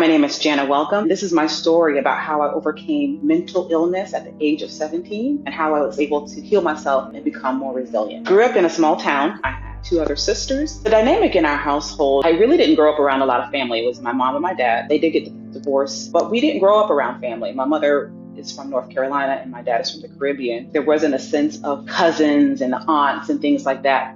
my name is Jannah Welcome. This is my story about how I overcame mental illness at the age of 17 and how I was able to heal myself and become more resilient. Grew up in a small town. I had two other sisters. The dynamic in our household, I really didn't grow up around a lot of family. It was my mom and my dad. They did get divorced, but we didn't grow up around family. My mother is from North Carolina and my dad is from the Caribbean. There wasn't a sense of cousins and aunts and things like that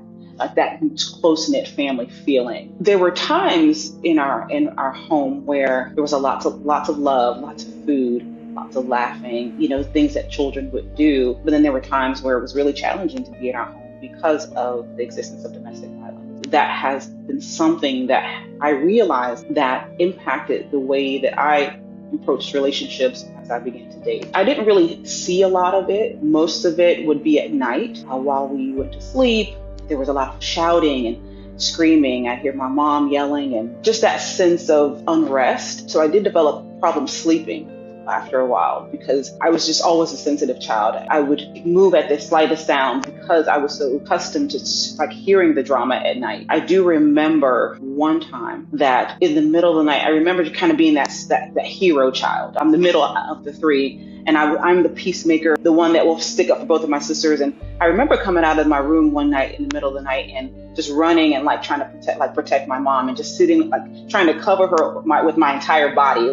close-knit family feeling. There were times in our home where there was lots of love, lots of food, lots of laughing, things that children would do. But then there were times where it was really challenging to be in our home because of the existence of domestic violence. That has been something that I realized that impacted the way that I approached relationships as I began to date. I didn't really see a lot of it. Most of it would be at night while we went to sleep. There was a lot of shouting and screaming. I hear my mom yelling and just that sense of unrest. So I did develop problems sleeping after a while because I was just always a sensitive child. I would move at the slightest sound because I was so accustomed to hearing the drama at night. I do remember one time that in the middle of the night, I remember kind of being that hero child. I'm the middle of the three. And I'm the peacemaker, the one that will stick up for both of my sisters. And I remember coming out of my room one night in the middle of the night and just running and trying to protect my mom and just sitting, trying to cover her with my entire body,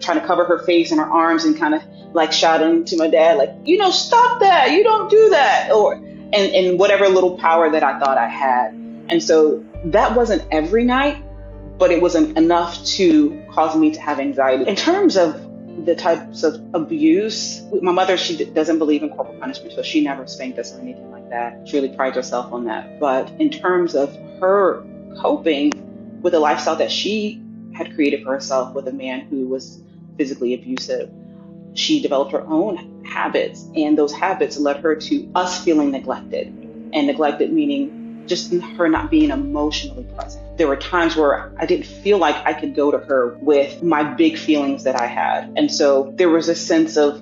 trying to cover her face and her arms and kind of shouting to my dad, stop that, you don't do that. And whatever little power that I thought I had. And so that wasn't every night, but it wasn't enough to cause me to have anxiety. In terms of the types of abuse, my mother, she doesn't believe in corporal punishment, so she never spanked us or anything like that. She really prides herself on that. But in terms of her coping with the lifestyle that she had created for herself with a man who was physically abusive, she developed her own habits, and those habits led her to us feeling neglected. And neglected meaning just her not being emotionally present. There were times where I didn't feel like I could go to her with my big feelings that I had. And so there was a sense of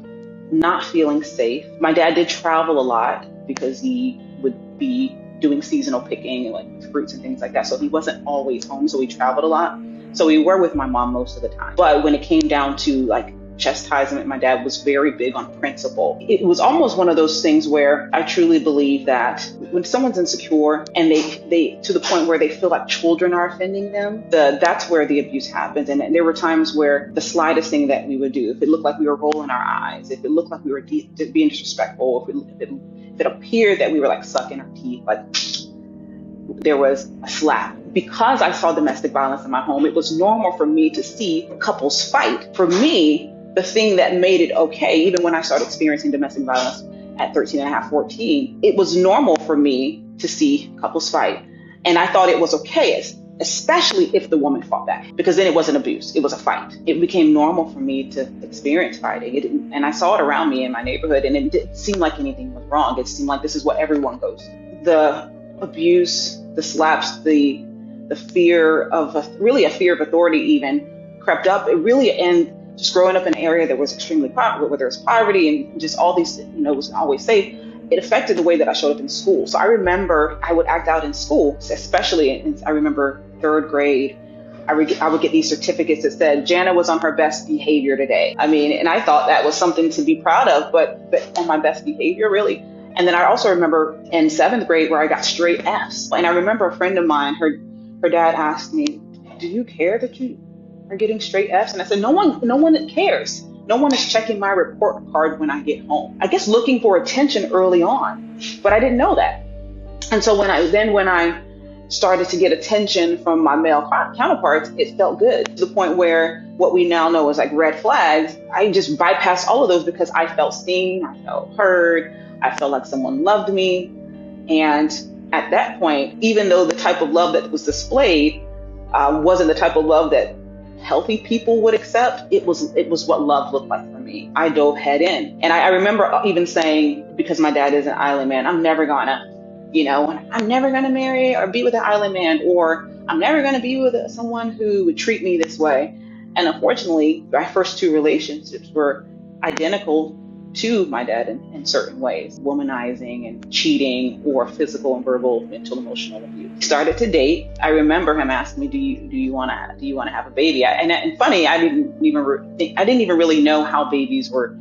not feeling safe. My dad did travel a lot because he would be doing seasonal picking and fruits and things like that. So he wasn't always home. So he traveled a lot. So we were with my mom most of the time. But when it came down to chastisement, my dad was very big on principle. It was almost one of those things where I truly believe that when someone's insecure and they to the point where they feel like children are offending them, that's where the abuse happens. And there were times where the slightest thing that we would do, if it looked like we were rolling our eyes, if it looked like we were being disrespectful, if it appeared that we were sucking our teeth, there was a slap. Because I saw domestic violence in my home, it was normal for me to see couples fight. For me, the thing that made it okay, even when I started experiencing domestic violence at 13 and a half, 14, it was normal for me to see couples fight. And I thought it was okay, especially if the woman fought back, because then it wasn't abuse, it was a fight. It became normal for me to experience fighting. And I saw it around me in my neighborhood, and it didn't seem like anything was wrong. It seemed like this is what everyone goes through. The abuse, the slaps, the fear of, a fear of authority even crept up. And just growing up in an area that was extremely poverty, where there was poverty and just all these, wasn't always safe, it affected the way that I showed up in school. So I remember I would act out in school, especially, I remember third grade, I would get these certificates that said Jannah was on her best behavior today. And I thought that was something to be proud of, but on my best behavior, really? And then I also remember in seventh grade where I got straight Fs. And I remember a friend of mine, her dad asked me, do you care that you are getting straight Fs? And I said, no one cares. No one is checking my report card when I get home. I guess looking for attention early on, but I didn't know that. And so when I started to get attention from my male counterparts, it felt good, to the point where what we now know as red flags, I just bypassed all of those because I felt seen, I felt heard, I felt like someone loved me. And at that point, even though the type of love that was displayed wasn't the type of love that healthy people would accept, it was what love looked like for me. I dove head in. And I remember even saying, because my dad is an island man, I'm never gonna marry or be with an island man, or I'm never gonna be with someone who would treat me this way. And unfortunately, my first two relationships were identical to my dad in certain ways, womanizing and cheating or physical and verbal, mental, emotional abuse. We started to date. I remember him asking me, do you want to have a baby? And funny, I didn't even really know how babies were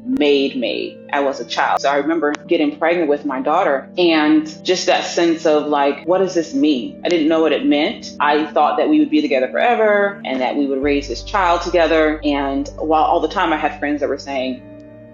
made. I was a child. So I remember getting pregnant with my daughter and just that sense of like, what does this mean? I didn't know what it meant. I thought that we would be together forever and that we would raise this child together. And while all the time I had friends that were saying,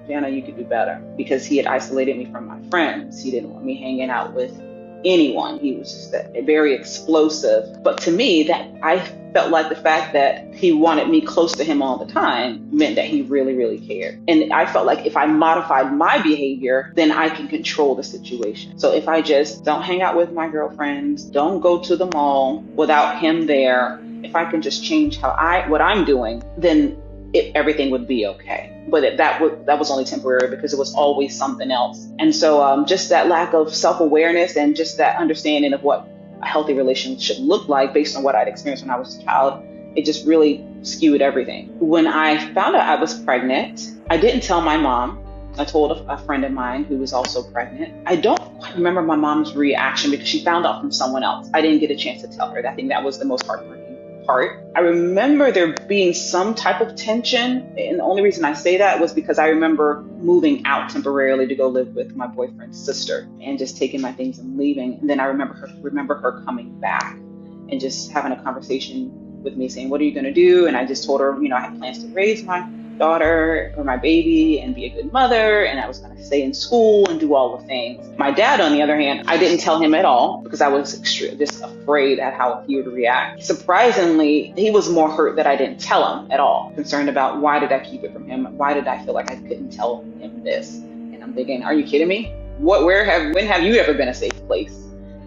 Jannah, you could do better, because he had isolated me from my friends. He didn't want me hanging out with anyone. He was just very explosive. But to me, that I felt like the fact that he wanted me close to him all the time meant that he really, really cared. And I felt like if I modified my behavior, then I can control the situation. So if I just don't hang out with my girlfriends, don't go to the mall without him there, if I can just change what I'm doing, then everything would be okay. But that was only temporary, because it was always something else. And so just that lack of self-awareness and just that understanding of what a healthy relationship looked like based on what I'd experienced when I was a child, it just really skewed everything. When I found out I was pregnant, I didn't tell my mom. I told a friend of mine who was also pregnant. I don't quite remember my mom's reaction, because she found out from someone else. I didn't get a chance to tell her. I think that was the most heartbreaking part. I remember there being some type of tension, and the only reason I say that was because I remember moving out temporarily to go live with my boyfriend's sister and just taking my things and leaving. And then I remember her coming back and just having a conversation with me saying, what are you going to do? And I just told her, I had plans to raise my daughter or my baby and be a good mother, and I was going to stay in school and do all the things. My dad, on the other hand, I didn't tell him at all, because I was just afraid at how he would react. Surprisingly, he was more hurt that I didn't tell him at all, concerned about why did I keep it from him? Why did I feel like I couldn't tell him this? And I'm thinking, are you kidding me? When have you ever been a safe place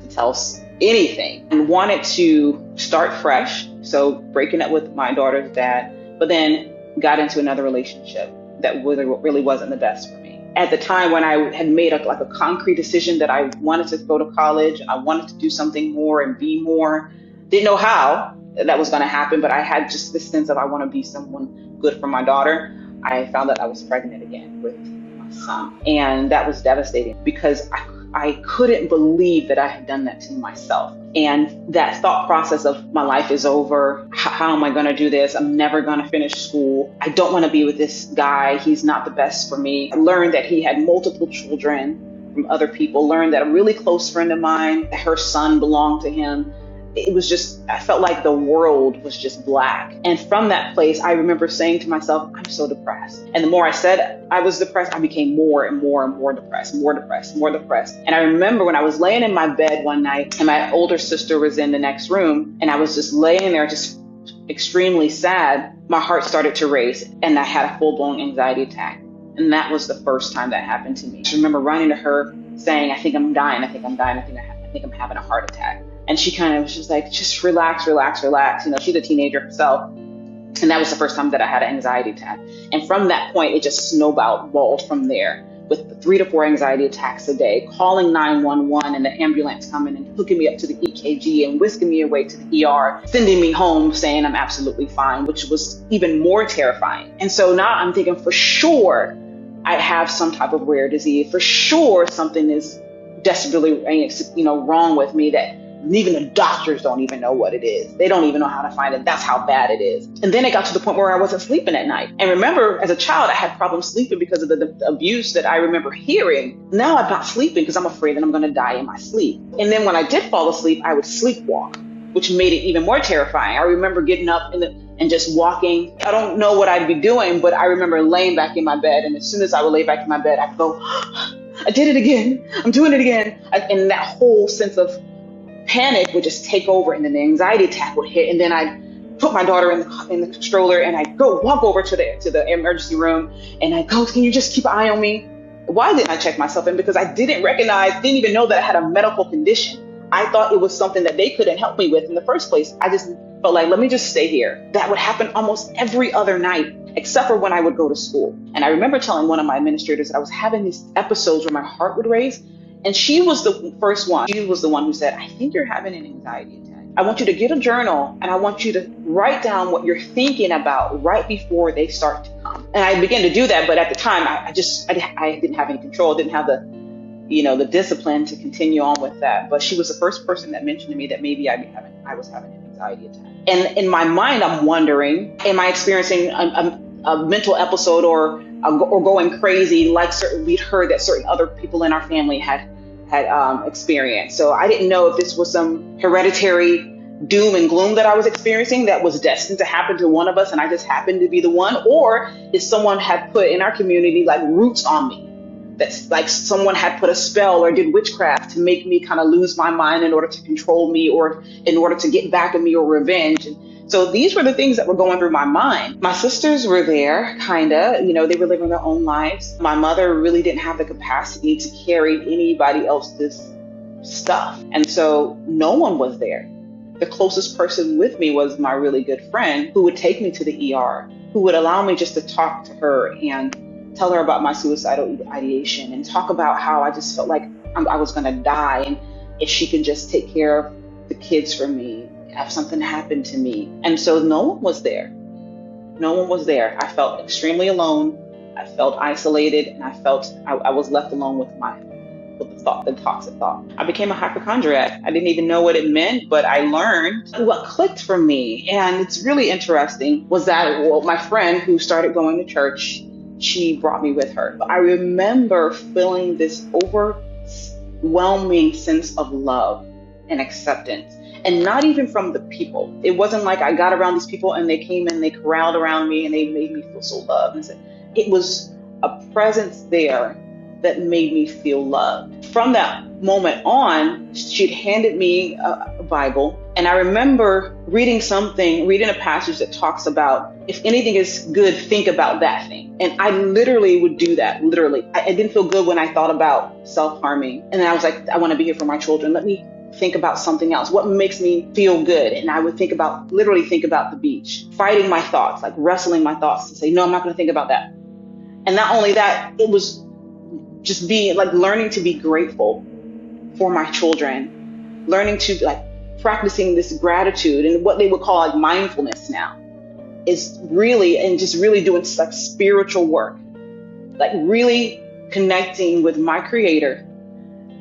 to tell anything? And wanted to start fresh, so breaking up with my daughter's dad, but then got into another relationship that really wasn't the best for me. At the time when I had made a concrete decision that I wanted to go to college, I wanted to do something more and be more, didn't know how that was going to happen, but I had just this sense of I want to be someone good for my daughter. I found that I was pregnant again with my son, and that was devastating, because I couldn't believe that I had done that to myself. And that thought process of my life is over. How am I going to do this? I'm never going to finish school. I don't want to be with this guy. He's not the best for me. I learned that he had multiple children from other people. Learned that a really close friend of mine, her son belonged to him. It was just, I felt like the world was just black. And from that place, I remember saying to myself, I'm so depressed. And the more I said I was depressed, I became more and more and more depressed. And I remember when I was laying in my bed one night and my older sister was in the next room, and I was just laying there just extremely sad, my heart started to race and I had a full-blown anxiety attack. And that was the first time that happened to me. I remember running to her saying, I think I'm dying. I think I'm having a heart attack. And she kind of was just like, just relax. She's a teenager herself. And that was the first time that I had an anxiety attack. And from that point, it just snowballed from there, with 3 to 4 anxiety attacks a day, calling 911 and the ambulance coming and hooking me up to the EKG and whisking me away to the ER, sending me home saying I'm absolutely fine, which was even more terrifying. And so now I'm thinking, for sure, I have some type of rare disease. For sure, something is desperately, wrong with me, that even the doctors don't even know what it is. They don't even know how to find it. That's how bad it is. And then it got to the point where I wasn't sleeping at night. And remember, as a child, I had problems sleeping because of the abuse that I remember hearing. Now I'm not sleeping because I'm afraid that I'm going to die in my sleep. And then when I did fall asleep, I would sleepwalk, which made it even more terrifying. I remember getting up and just walking. I don't know what I'd be doing, but I remember laying back in my bed. And as soon as I would lay back in my bed, I'd go, I did it again. I'm doing it again. And that whole sense of panic would just take over, and then the anxiety attack would hit, and then I'd put my daughter in the stroller and I'd go walk over to the emergency room and I'd go, can you just keep an eye on me? Why didn't I check myself in? Because I didn't even know that I had a medical condition. I thought it was something that they couldn't help me with in the first place. I just felt like, let me just stay here. That would happen almost every other night, except for when I would go to school. And I remember telling one of my administrators that I was having these episodes where my heart would race. And she was the first one. She was the one who said, I think you're having an anxiety attack. I want you to get a journal and I want you to write down what you're thinking about right before they start to come. And I began to do that, but at the time, I didn't have any control, didn't have the discipline to continue on with that. But she was the first person that mentioned to me that maybe I was having an anxiety attack. And in my mind, I'm wondering, am I experiencing a mental episode or going crazy like we'd heard that certain other people in our family had experienced. So I didn't know if this was some hereditary doom and gloom that I was experiencing that was destined to happen to one of us and I just happened to be the one, or if someone had put in our community like roots on me. That's like someone had put a spell or did witchcraft to make me kind of lose my mind in order to control me or in order to get back at me or revenge. And so these were the things that were going through my mind. My sisters were there, they were living their own lives. My mother really didn't have the capacity to carry anybody else's stuff. And so no one was there. The closest person with me was my really good friend who would take me to the ER, who would allow me just to talk to her and tell her about my suicidal ideation and talk about how I just felt like I was going to die, and if she could just take care of the kids for me if something happened to me. And so no one was there. No one was there. I felt extremely alone. I felt isolated, and I felt I was left alone with the toxic thought. I became a hypochondriac. I didn't even know what it meant, but I learned what clicked for me. And it's really interesting was that my friend who started going to church, she brought me with her. I remember feeling this overwhelming sense of love and acceptance, and not even from the people. It wasn't like I got around these people and they came and they corralled around me and they made me feel so loved. It was a presence there that made me feel loved. From that moment on, she'd handed me a Bible, and I remember reading a passage that talks about, if anything is good, think about that thing. And I literally would do that, literally. I didn't feel good when I thought about self-harming. And then I was like, I want to be here for my children. Let me think about something else. What makes me feel good? And I would literally think about the beach, fighting my thoughts, like wrestling my thoughts to say, no, I'm not going to think about that. And not only that, it was just being like learning to be grateful for my children, learning to practicing this gratitude and what they would call like mindfulness now is really, and just really doing like spiritual work, like really connecting with my creator,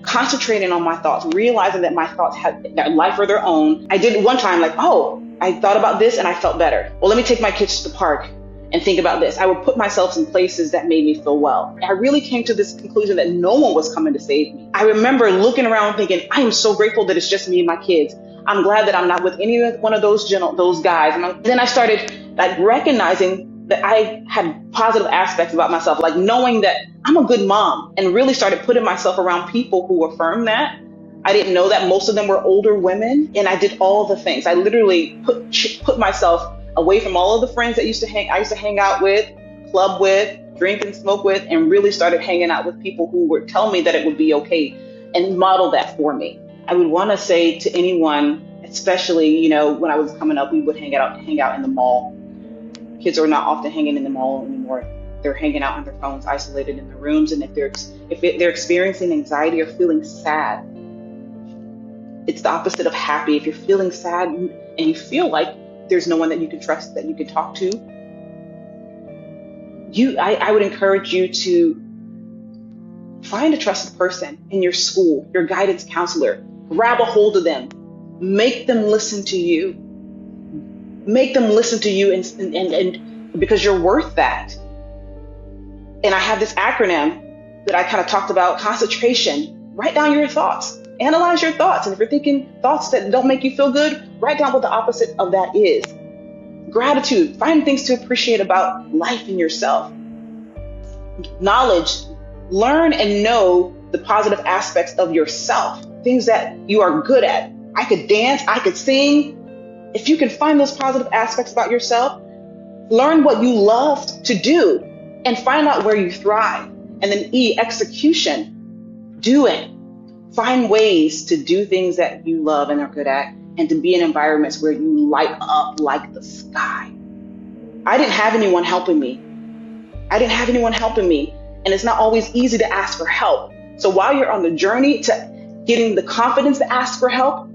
concentrating on my thoughts, realizing that my thoughts had that life of their own. I did one time I thought about this and I felt better. Well, let me take my kids to the park and think about this. I would put myself in places that made me feel well. I really came to this conclusion that no one was coming to save me. I remember looking around thinking, I am so grateful that it's just me and my kids. I'm glad that I'm not with any one of those guys. And then I started recognizing that I had positive aspects about myself, like knowing that I'm a good mom, and really started putting myself around people who affirmed that. I didn't know that most of them were older women, and I did all the things. I literally put myself away from all of the friends that I used to hang out with, club with, drink and smoke with, and really started hanging out with people who would tell me that it would be okay and model that for me. I would want to say to anyone, especially, when I was coming up, we would hang out in the mall. Kids are not often hanging in the mall anymore. They're hanging out on their phones, isolated in their rooms. And if they're experiencing anxiety or feeling sad, it's the opposite of happy. If you're feeling sad and you feel like there's no one that you can trust, that you can talk to, I would encourage you to find a trusted person in your school, your guidance counselor. Grab a hold of them. Make them listen to you. Make them listen to you, and because you're worth that. And I have this acronym that I kind of talked about, concentration. Write down your thoughts. Analyze your thoughts. And if you're thinking thoughts that don't make you feel good, write down what the opposite of that is. Gratitude. Find things to appreciate about life and yourself. Knowledge. Learn and know the positive aspects of yourself. Things that you are good at. I could dance. I could sing. If you can find those positive aspects about yourself, learn what you love to do and find out where you thrive. And then E, execution. Do it. Find ways to do things that you love and are good at, and to be in environments where you light up like the sky. I didn't have anyone helping me. And it's not always easy to ask for help. So while you're on the journey to getting the confidence to ask for help,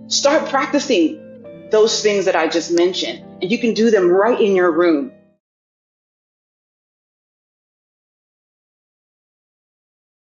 start practicing those things that I just mentioned. And you can do them right in your room.